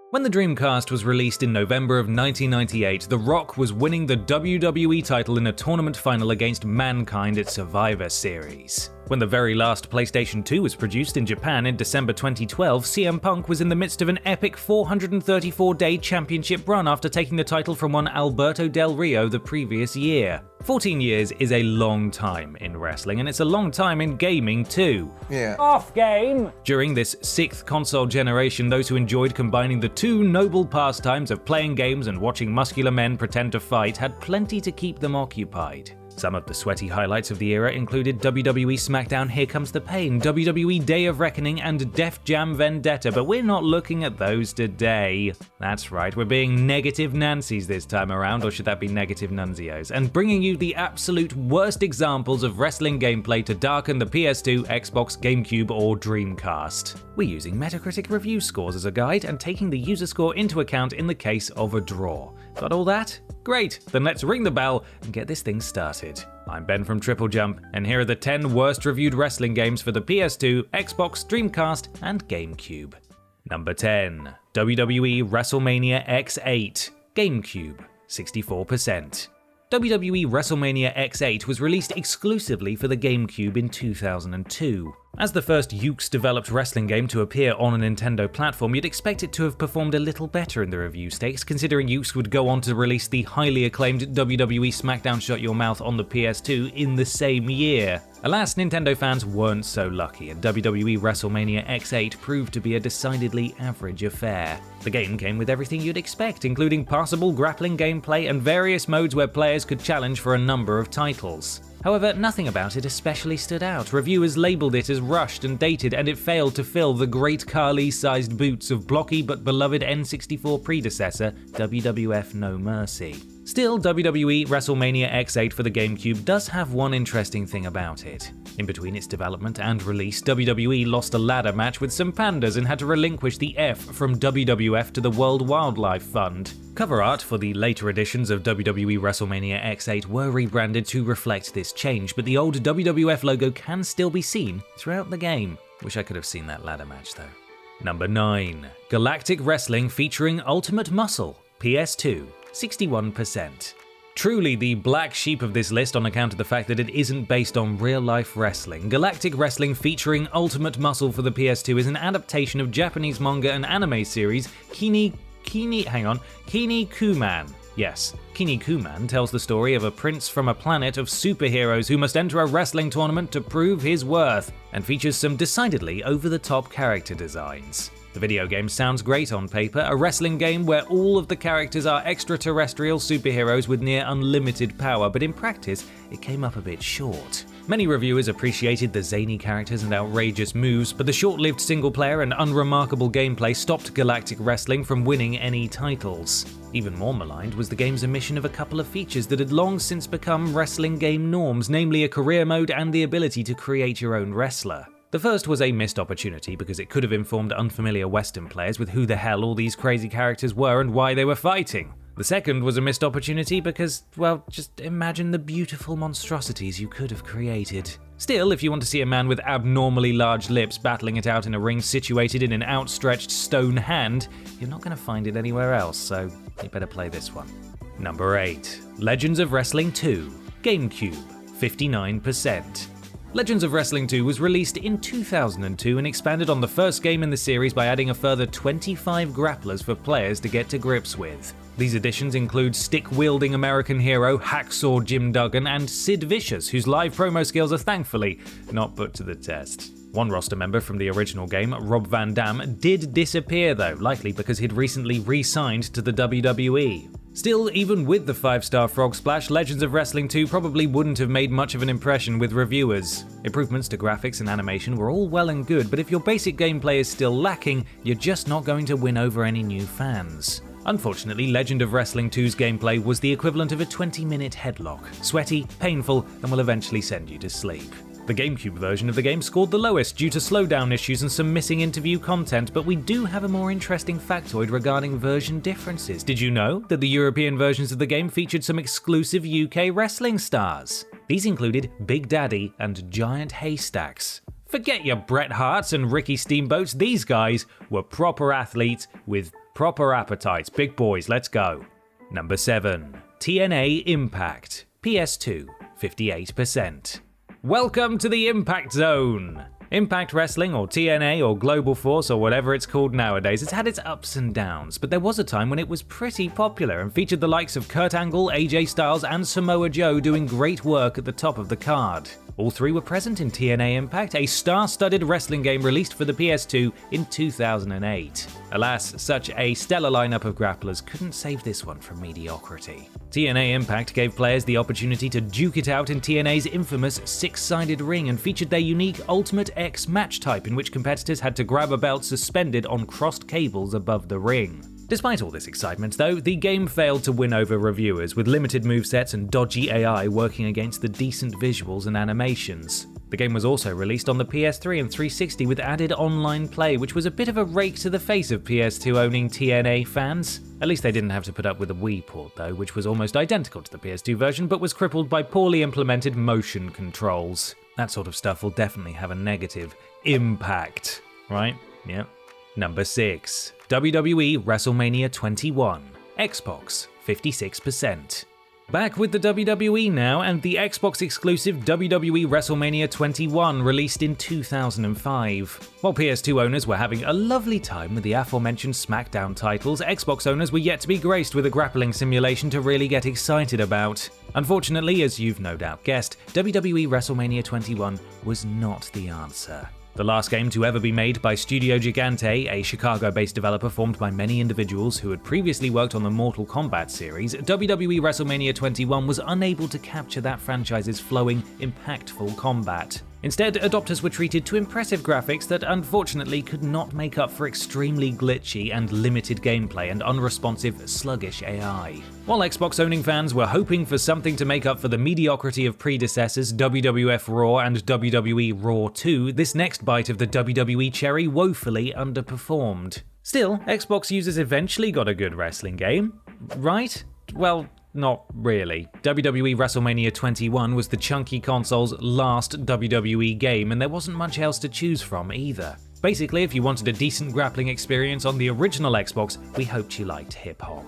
When the Dreamcast was released in November of 1998, The Rock was winning the WWE title in a tournament final against Mankind at Survivor Series. When the very last PlayStation 2 was produced in Japan in December 2012, CM Punk was in the midst of an epic 434-day championship run after taking the title from one Alberto Del Rio the previous year. 14 years is a long time in wrestling, and it's a long time in gaming too. Yeah. Off game! During this 6th console generation, those who enjoyed combining the two noble pastimes of playing games and watching muscular men pretend to fight had plenty to keep them occupied. Some of the sweaty highlights of the era included WWE SmackDown Here Comes the Pain, WWE Day of Reckoning, and Def Jam Vendetta, but we're not looking at those today. That's right, we're being negative Nancies this time around, or should that be negative Nunzios, and bringing you the absolute worst examples of wrestling gameplay to darken the PS2, Xbox, GameCube, or Dreamcast. We're using Metacritic review scores as a guide and taking the user score into account in the case of a draw. Got all that? Great, then let's ring the bell and get this thing started. I'm Ben from TripleJump, and here are the 10 worst reviewed wrestling games for the PS2, Xbox, Dreamcast, and GameCube. Number 10. WWE WrestleMania X8, GameCube, 64%. WWE WrestleMania X8 was released exclusively for the GameCube in 2002. As the first Yuke's-developed wrestling game to appear on a Nintendo platform, you'd expect it to have performed a little better in the review stakes, considering Yuke's would go on to release the highly acclaimed WWE SmackDown Shut Your Mouth on the PS2 in the same year. Alas, Nintendo fans weren't so lucky, and WWE WrestleMania X8 proved to be a decidedly average affair. The game came with everything you'd expect, including passable grappling gameplay and various modes where players could challenge for a number of titles. However, nothing about it especially stood out. Reviewers labelled it as rushed and dated, and it failed to fill the great Khali-sized boots of blocky but beloved N64 predecessor, WWF No Mercy. Still, WWE WrestleMania X8 for the GameCube does have one interesting thing about it. In between its development and release, WWE lost a ladder match with some pandas and had to relinquish the F from WWF to the World Wildlife Fund. Cover art for the later editions of WWE WrestleMania X8 were rebranded to reflect this change, but the old WWF logo can still be seen throughout the game. Wish I could have seen that ladder match though. Number 9. Galactic Wrestling featuring Ultimate Muscle, PS2, 61%. Truly the black sheep of this list on account of the fact that it isn't based on real-life wrestling. Galactic Wrestling featuring Ultimate Muscle for the PS2 is an adaptation of Japanese manga and anime series Kinnikuman. Yes, Kinnikuman tells the story of a prince from a planet of superheroes who must enter a wrestling tournament to prove his worth, and features some decidedly over-the-top character designs. The video game sounds great on paper, a wrestling game where all of the characters are extraterrestrial superheroes with near unlimited power, but in practice, it came up a bit short. Many reviewers appreciated the zany characters and outrageous moves, but the short-lived single-player and unremarkable gameplay stopped Galactic Wrestling from winning any titles. Even more maligned was the game's omission of a couple of features that had long since become wrestling game norms, namely a career mode and the ability to create your own wrestler. The first was a missed opportunity because it could have informed unfamiliar Western players with who the hell all these crazy characters were and why they were fighting. The second was a missed opportunity because, well, just imagine the beautiful monstrosities you could have created. Still, if you want to see a man with abnormally large lips battling it out in a ring situated in an outstretched stone hand, you're not going to find it anywhere else, so you better play this one. Number 8. Legends of Wrestling 2, GameCube, 59%. Legends of Wrestling 2 was released in 2002 and expanded on the first game in the series by adding a further 25 grapplers for players to get to grips with. These additions include stick-wielding American hero Hacksaw Jim Duggan and Sid Vicious, whose live promo skills are thankfully not put to the test. One roster member from the original game, Rob Van Dam, did disappear though, likely because he'd recently re-signed to the WWE. Still, even with the 5-star Frog Splash, Legends of Wrestling 2 probably wouldn't have made much of an impression with reviewers. Improvements to graphics and animation were all well and good, but if your basic gameplay is still lacking, you're just not going to win over any new fans. Unfortunately, Legend of Wrestling 2's gameplay was the equivalent of a 20-minute headlock, sweaty, painful, and will eventually send you to sleep. The GameCube version of the game scored the lowest due to slowdown issues and some missing interview content, but we do have a more interesting factoid regarding version differences. Did you know that the European versions of the game featured some exclusive UK wrestling stars? These included Big Daddy and Giant Haystacks. Forget your Bret Harts and Ricky Steamboats, these guys were proper athletes with Proper appetites, big boys, let's go. Number 7. TNA Impact, PS2, 58%. Welcome to the Impact Zone! Impact Wrestling, or TNA, or Global Force, or whatever it's called nowadays, it's had its ups and downs, but there was a time when it was pretty popular and featured the likes of Kurt Angle, AJ Styles, and Samoa Joe doing great work at the top of the card. All three were present in TNA Impact, a star-studded wrestling game released for the PS2 in 2008. Alas, such a stellar lineup of grapplers couldn't save this one from mediocrity. TNA Impact gave players the opportunity to duke it out in TNA's infamous six-sided ring and featured their unique Ultimate X match type in which competitors had to grab a belt suspended on crossed cables above the ring. Despite all this excitement though, the game failed to win over reviewers, with limited movesets and dodgy AI working against the decent visuals and animations. The game was also released on the PS3 and 360 with added online play, which was a bit of a rake to the face of PS2 owning TNA fans. At least they didn't have to put up with a Wii port though, which was almost identical to the PS2 version but was crippled by poorly implemented motion controls. That sort of stuff will definitely have a negative impact, right? Yep. Number 6. WWE WrestleMania 21, Xbox, 56%. Back with the WWE now, and the Xbox exclusive WWE WrestleMania 21 released in 2005. While PS2 owners were having a lovely time with the aforementioned SmackDown titles, Xbox owners were yet to be graced with a grappling simulation to really get excited about. Unfortunately, as you've no doubt guessed, WWE WrestleMania 21 was not the answer. The last game to ever be made by Studio Gigante, a Chicago-based developer formed by many individuals who had previously worked on the Mortal Kombat series, WWE WrestleMania 21 was unable to capture that franchise's flowing, impactful combat. Instead, adopters were treated to impressive graphics that unfortunately could not make up for extremely glitchy and limited gameplay and unresponsive, sluggish AI. While Xbox-owning fans were hoping for something to make up for the mediocrity of predecessors WWF Raw and WWE Raw 2, this next bite of the WWE cherry woefully underperformed. Still, Xbox users eventually got a good wrestling game, right? Well, not really. WWE WrestleMania 21 was the chunky console's last WWE game, and there wasn't much else to choose from either. Basically, if you wanted a decent grappling experience on the original Xbox, we hoped you liked hip-hop.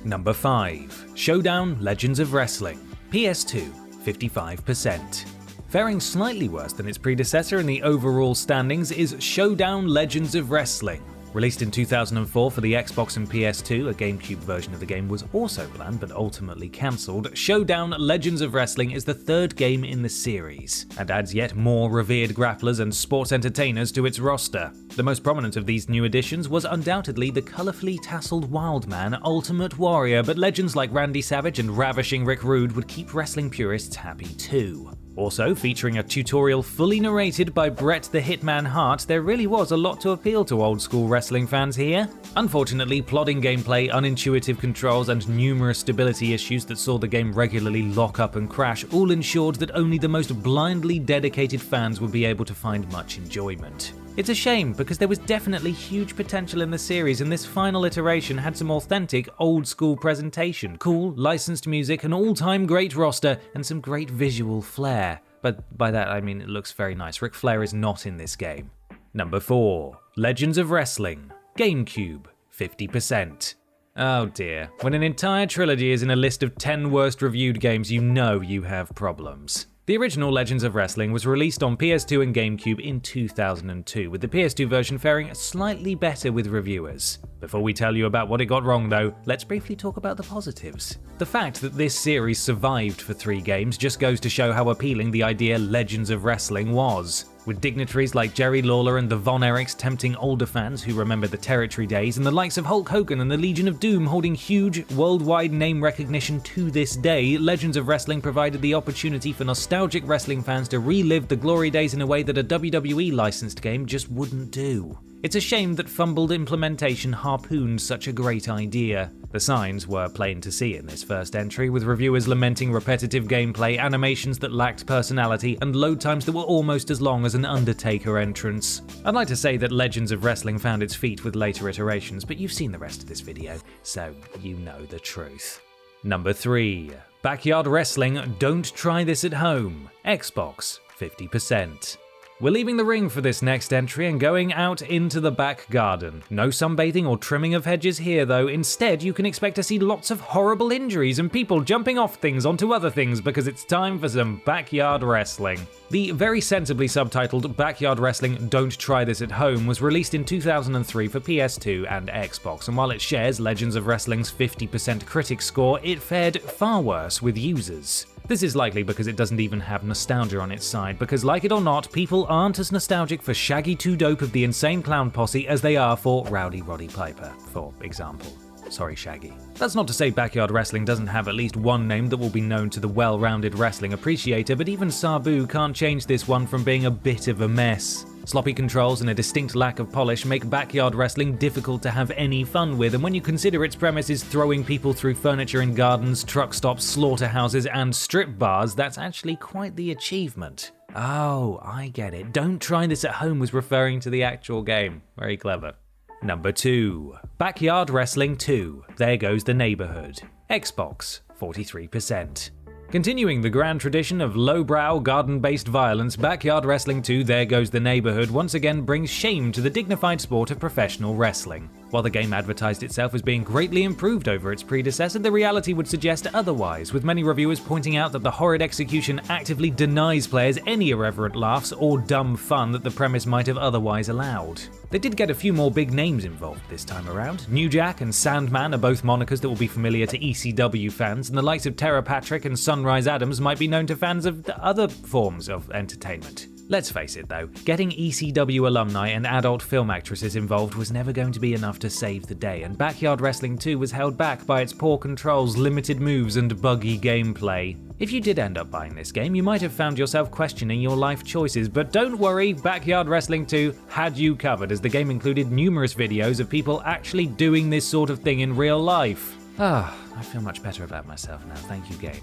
Number 5. Showdown Legends of Wrestling, PS2, 55%. Faring slightly worse than its predecessor in the overall standings is Showdown Legends of Wrestling. Released in 2004 for the Xbox and PS2, a GameCube version of the game was also planned but ultimately cancelled. Showdown Legends of Wrestling is the third game in the series, and adds yet more revered grapplers and sports entertainers to its roster. The most prominent of these new additions was undoubtedly the colourfully tasseled Wildman Ultimate Warrior, but legends like Randy Savage and Ravishing Rick Rude would keep wrestling purists happy too. Also, featuring a tutorial fully narrated by Bret the Hitman Hart, there really was a lot to appeal to old-school wrestling fans here. Unfortunately, plodding gameplay, unintuitive controls, and numerous stability issues that saw the game regularly lock up and crash all ensured that only the most blindly dedicated fans would be able to find much enjoyment. It's a shame, because there was definitely huge potential in the series, and this final iteration had some authentic, old-school presentation, cool, licensed music, an all-time great roster, and some great visual flair. But by that I mean it looks very nice. Ric Flair is not in this game. Number 4. Legends of Wrestling, GameCube, 50%. Oh dear, when an entire trilogy is in a list of 10 worst reviewed games, you know you have problems. The original Legends of Wrestling was released on PS2 and GameCube in 2002, with the PS2 version faring slightly better with reviewers. Before we tell you about what it got wrong though, let's briefly talk about the positives. The fact that this series survived for 3 games just goes to show how appealing the idea Legends of Wrestling was. With dignitaries like Jerry Lawler and the Von Erichs tempting older fans who remember the territory days, and the likes of Hulk Hogan and the Legion of Doom holding huge worldwide name recognition to this day, Legends of Wrestling provided the opportunity for nostalgic wrestling fans to relive the glory days in a way that a WWE licensed game just wouldn't do. It's a shame that fumbled implementation harpooned such a great idea. The signs were plain to see in this first entry, with reviewers lamenting repetitive gameplay, animations that lacked personality, and load times that were almost as long as an Undertaker entrance. I'd like to say that Legends of Wrestling found its feet with later iterations, but you've seen the rest of this video, so you know the truth. Number 3. Backyard Wrestling, Don't Try This at Home, Xbox, 50%. We're leaving the ring for this next entry and going out into the back garden. No sunbathing or trimming of hedges here though, instead you can expect to see lots of horrible injuries and people jumping off things onto other things because it's time for some backyard wrestling. The very sensibly subtitled Backyard Wrestling Don't Try This at Home was released in 2003 for PS2 and Xbox, and while it shares Legends of Wrestling's 50% critic score, it fared far worse with users. This is likely because it doesn't even have nostalgia on its side, because like it or not, people aren't as nostalgic for Shaggy 2 Dope of the Insane Clown Posse as they are for Rowdy Roddy Piper, for example. Sorry, Shaggy. That's not to say Backyard Wrestling doesn't have at least one name that will be known to the well-rounded wrestling appreciator, but even Sabu can't change this one from being a bit of a mess. Sloppy controls and a distinct lack of polish make backyard wrestling difficult to have any fun with, and when you consider its premise is throwing people through furniture in gardens, truck stops, slaughterhouses, and strip bars, that's actually quite the achievement. Oh, I get it. Don't Try This at Home was referring to the actual game. Very clever. Number 2. Backyard Wrestling 2. There Goes the Neighborhood. Xbox, 43%. Continuing the grand tradition of lowbrow, garden-based violence, Backyard Wrestling 2 There Goes the Neighborhood once again brings shame to the dignified sport of professional wrestling. While the game advertised itself as being greatly improved over its predecessor, the reality would suggest otherwise, with many reviewers pointing out that the horrid execution actively denies players any irreverent laughs or dumb fun that the premise might have otherwise allowed. They did get a few more big names involved this time around. New Jack and Sandman are both monikers that will be familiar to ECW fans, and the likes of Tara Patrick and Sunrise Adams might be known to fans of other forms of entertainment. Let's face it though, getting ECW alumni and adult film actresses involved was never going to be enough to save the day, and Backyard Wrestling 2 was held back by its poor controls, limited moves, and buggy gameplay. If you did end up buying this game, you might have found yourself questioning your life choices, but don't worry, Backyard Wrestling 2 had you covered, as the game included numerous videos of people actually doing this sort of thing in real life. I feel much better about myself now, thank you game.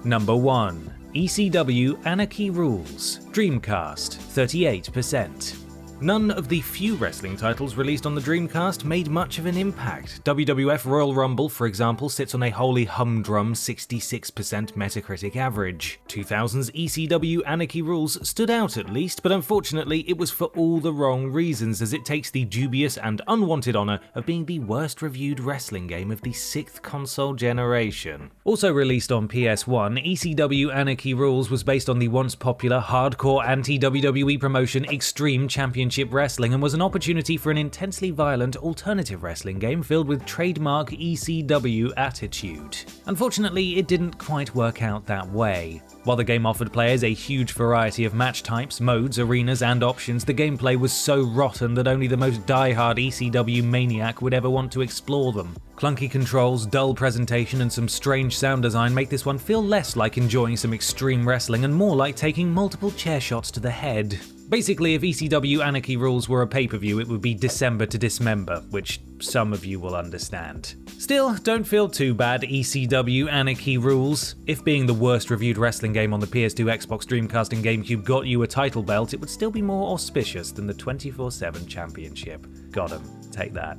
Number 1. ECW Anarchy Rules. Dreamcast, 38%. None of the few wrestling titles released on the Dreamcast made much of an impact. WWF Royal Rumble, for example, sits on a wholly humdrum 66% Metacritic average. 2000's ECW Anarchy Rules stood out at least, but unfortunately it was for all the wrong reasons, as it takes the dubious and unwanted honour of being the worst reviewed wrestling game of the 6th console generation. Also released on PS1, ECW Anarchy Rules was based on the once popular hardcore anti-WWE promotion Extreme Championship Wrestling, and was an opportunity for an intensely violent alternative wrestling game filled with trademark ECW attitude. Unfortunately, it didn't quite work out that way. While the game offered players a huge variety of match types, modes, arenas, and options, the gameplay was so rotten that only the most die-hard ECW maniac would ever want to explore them. Clunky controls, dull presentation, and some strange sound design make this one feel less like enjoying some extreme wrestling and more like taking multiple chair shots to the head. Basically, if ECW Anarchy Rules were a pay-per-view, it would be December to Dismember, which some of you will understand. Still, don't feel too bad, ECW Anarchy Rules. If being the worst reviewed wrestling game on the PS2, Xbox, Dreamcast, and GameCube got you a title belt, it would still be more auspicious than the 24/7 championship. Got 'em. Take that.